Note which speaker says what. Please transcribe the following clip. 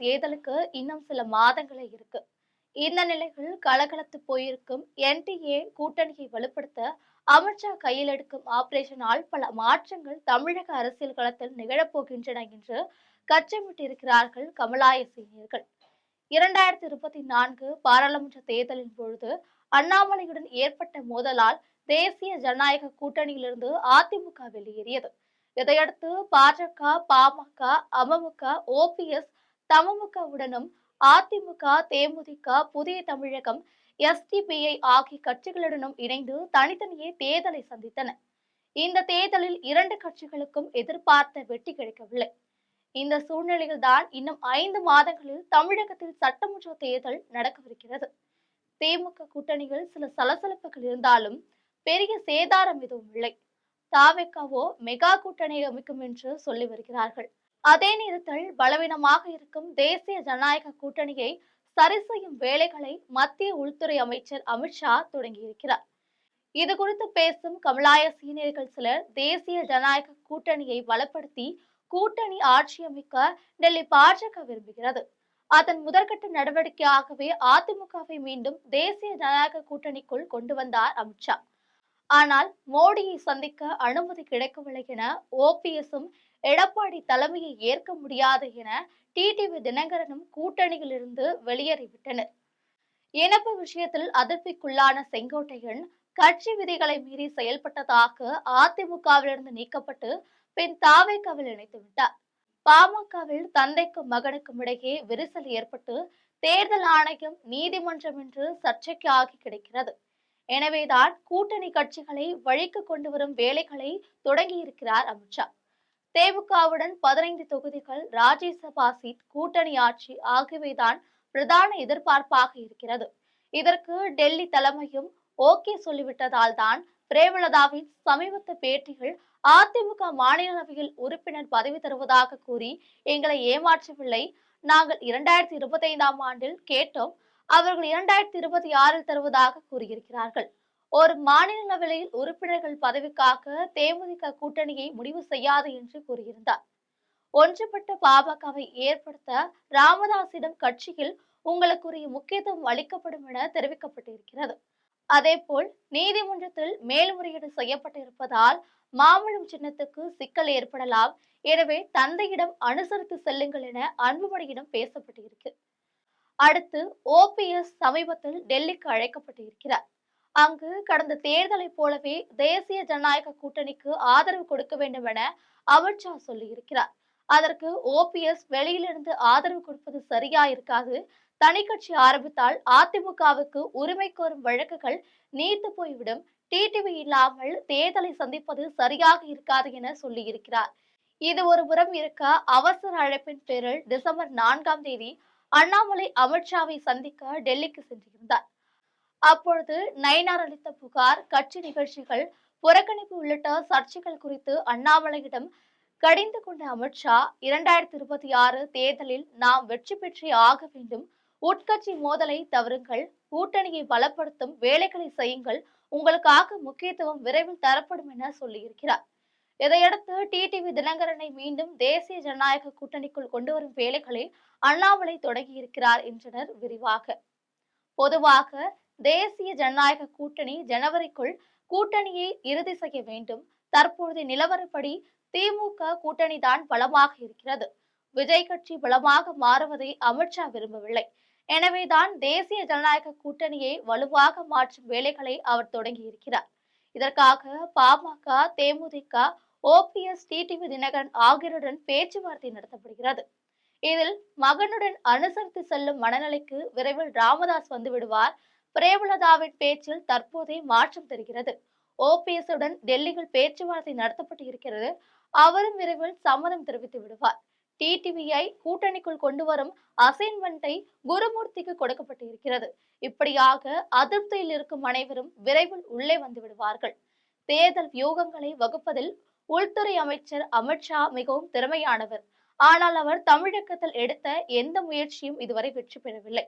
Speaker 1: தேர்தலுக்கு இன்னும் சில மாதங்களே இருக்கு. இந்த நிலையில் கலகலத்து போயிருக்கும் என்டிஏ கூட்டணியை வலுப்படுத்த அமித்ஷா கையில் எடுக்கும் ஆபரேஷனால் பல மாற்றங்கள் தமிழக அரசியல் களத்தில் நிகழப்போகின்றன என்று கச்சமிட்டிருக்கிறார்கள் கமலாய சீனியர்கள். 2024 பாராளுமன்ற தேர்தலின் பொழுது அண்ணாமலையுடன் ஏற்பட்ட மோதலால் தேசிய ஜனநாயக கூட்டணியிலிருந்து அதிமுக வெளியேறியது. இதையடுத்து பாஜக, பாமக, அமமுக, ஓபிஎஸ், தமுமுகவுடனும் அதிமுக, தேமுதிக, புதிய தமிழகம், எஸ்டிபிஐ ஆகிய கட்சிகளுடனும் இணைந்து தனித்தனியே தேர்தலை சந்தித்தன. இந்த தேர்தலில் இரண்டு கட்சிகளுக்கும் எதிர்பார்த்த வெற்றி கிடைக்கவில்லை. இந்த சூழ்நிலையில்தான் இன்னும் 5 மாதங்களில் தமிழகத்தில் சட்டமன்ற தேர்தல் நடக்கவிருக்கிறது. திமுக கூட்டணியில் சில சலசலப்புகள் இருந்தாலும் பெரிய சேதாரம் எதுவும் இல்லை. தாவேக்காவோ மெகா கூட்டணி அமைக்கும் என்று சொல்லி வருகிறார்கள். அதே நேரத்தில் பலவீனமாக இருக்கும் தேசிய ஜனநாயக கூட்டணியை சரி செய்யும் வேலைகளை மத்திய உள்துறை அமைச்சர் அமித்ஷா தொடங்கியிருக்கிறார். இது குறித்து பேசும் கமலாய சீனியர்கள் சிலர் தேசிய ஜனநாயக கூட்டணியை பலப்படுத்தி கூட்டணி ஆட்சி அமைக்க டெல்லி பாஜக விரும்புகிறது. அதன் முதற்கட்ட நடவடிக்கையாகவே அதிமுகவை மீண்டும் தேசிய ஜனநாயக கூட்டணிக்குள் கொண்டு வந்தார் அமித்ஷா. ஆனால் மோடியை சந்திக்க அனுமதி கிடைக்கவில்லை என ஓபிஎஸும் எடப்பாடி தலைமையை ஏற்க முடியாது என டிடிவி தினகரனும் கூட்டணியிலிருந்து வெளியேறிவிட்டனர். இணைப்பு விஷயத்தில் அதிருப்திக்குள்ளான செங்கோட்டையன் கட்சி விதிகளை மீறி செயல்பட்டதாக அதிமுகவிலிருந்து நீக்கப்பட்டு பின் தாவேக்காவில் இணைத்து விட்டார். பாமகவில் தந்தைக்கும் மகனுக்கும் இடையே விரிசல் ஏற்பட்டு தேர்தல் ஆணையம், நீதிமன்றம் என்று சர்ச்சைக்கு ஆகி கிடைக்கிறது. எனவேதான் கூட்டணி கட்சிகளை வழிக்கு கொண்டு வரும் வேலைகளை தொடங்கியிருக்கிறார் அமித்ஷா. தேமுகவுடன் 15 தொகுதிகள், ராஜ்யசபா சீட், கூட்டணி ஆட்சி ஆகியவைதான் பிரதான எதிர்பார்ப்பாக இருக்கிறது. இதற்கு டெல்லி தலைமையும் ஓகே சொல்லிவிட்டதால் தான் பிரேமலதாவின் சமீபத்த பேட்டிகள் அதிமுக மாநிலங்களவையில் உறுப்பினர் பதவி தருவதாக கூறி எங்களை ஏமாற்றவில்லை, நாங்கள் 2025ஆம் ஆண்டில் கேட்டோம், அவர்கள் 2026இல் தருவதாக கூறியிருக்கிறார்கள். ஒரு மாநிலங்களவையில் உறுப்பினர்கள் பதவிக்காக தேமுதிக கூட்டணியை முடிவு செய்யாது என்று கூறியிருந்தார். ஒன்றுபட்ட பாமகவை ஏற்படுத்த ராமதாசிடம் கட்சியில் உங்களுக்குரிய முக்கியத்துவம் அளிக்கப்படும் என தெரிவிக்கப்பட்டிருக்கிறது. அதேபோல் நீதிமன்றத்தில் மேல்முறையீடு செய்யப்பட்டிருப்பதால் மாம்பழம் சின்னத்துக்கு சிக்கல் ஏற்படலாம். எனவே தந்தையிடம் அனுசரித்து செல்லுங்கள் என அன்புமணியிடம் பேசப்பட்டிருக்கு. அடுத்து ஓபிஎஸ் சமீபத்தில் டெல்லிக்கு அழைக்கப்பட்டிருக்கிறார். அங்கு கடந்த தேர்தலை போலவே தேசிய ஜனநாயக கூட்டணிக்கு ஆதரவு கொடுக்க வேண்டும் என அமித்ஷா சொல்லியிருக்கிறார். அதற்கு ஓபிஎஸ் வெளியிலிருந்து ஆதரவு கொடுப்பது சரியா இருக்காது, தனி கட்சி ஆரம்பித்தால் அதிமுகவுக்கு உரிமை கோரும் வழக்குகள் நீர்த்து போய்விடும், டிடிவி இல்லாமல் தேர்தலை சந்திப்பது சரியாக இருக்காது என சொல்லியிருக்கிறார். இது ஒரு புறம் இருக்க, அவசர அழைப்பின் பேரில் டிசம்பர் 4ஆம் தேதி அண்ணாமலை அமித்ஷாவை சந்திக்க டெல்லிக்கு சென்றிருந்தார். அப்பொழுது நயினார் அளித்த புகார், கட்சி நிகழ்ச்சிகள் புறக்கணிப்பு உள்ளிட்ட சர்ச்சைகள் குறித்து அண்ணாமலையிடம் கடிந்து கொண்ட அமித்ஷா, 2026 தேர்தலில் நாம் வெற்றி பெற்றே ஆக வேண்டும், உட்கட்சி மோதலை தவறுங்கள், கூட்டணியை பலப்படுத்தும் வேலைகளை செய்யுங்கள், உங்களுக்காக முக்கியத்துவம் விரைவில் தரப்படும் என சொல்லியிருக்கிறார். இதையடுத்து டிடிவி தினகரனை மீண்டும் தேசிய ஜனநாயக கூட்டணிக்குள் கொண்டு வரும் வேலைகளை அண்ணாமலை தொடங்கியிருக்கிறார் என்றனர் விரிவாக. பொதுவாக தேசிய ஜனநாயக கூட்டணி ஜனவரிக்குள் கூட்டணியை இறுதி செய்ய வேண்டும். தற்போதைய நிலவரப்படி திமுக கூட்டணி தான் பலமாக இருக்கிறது. விஜய் கட்சி பலமாக மாறுவதை அமித்ஷா விரும்பவில்லை. எனவேதான் தேசிய ஜனநாயக கூட்டணியை வலுவாக மாற்றும் வேலைகளை அவர் தொடங்கியிருக்கிறார். இதற்காக பாமக, தேமுதிக, ஓபிஎஸ், டிடிவி தினகரன் ஆகியோருடன் பேச்சுவார்த்தை நடத்தப்படுகிறது. இதில் மகனுடன் அனுசரித்து செல்லும் மனநிலைக்கு விரைவில் ராமதாஸ் வந்து விடுவார். பிரேமலதாவின் பேச்சில் தற்போதே மாற்றம் தெரிகிறது. ஓபிஎஸ் உடன் டெல்லியில் பேச்சுவார்த்தை நடத்தப்பட்டு இருக்கிறது. அவரும் விரைவில் சம்மதம் தெரிவித்து விடுவார். டிடிவியை கூட்டணிக்குள் கொண்டு வரும் அசைன்மெண்டை குருமூர்த்திக்கு கொடுக்கப்பட்டு இருக்கிறது. இப்படியாக அதிருப்தியில் இருக்கும் அனைவரும் விரைவில் உள்ளே வந்து விடுவார்கள். தேர்தல் வியூகங்களை வகுப்பதில் உள்துறை அமைச்சர் அமித்ஷா மிகவும் திறமையானவர். ஆனால் அவர் தமிழகத்தில் எடுத்த எந்த முயற்சியும் இதுவரை வெற்றி பெறவில்லை.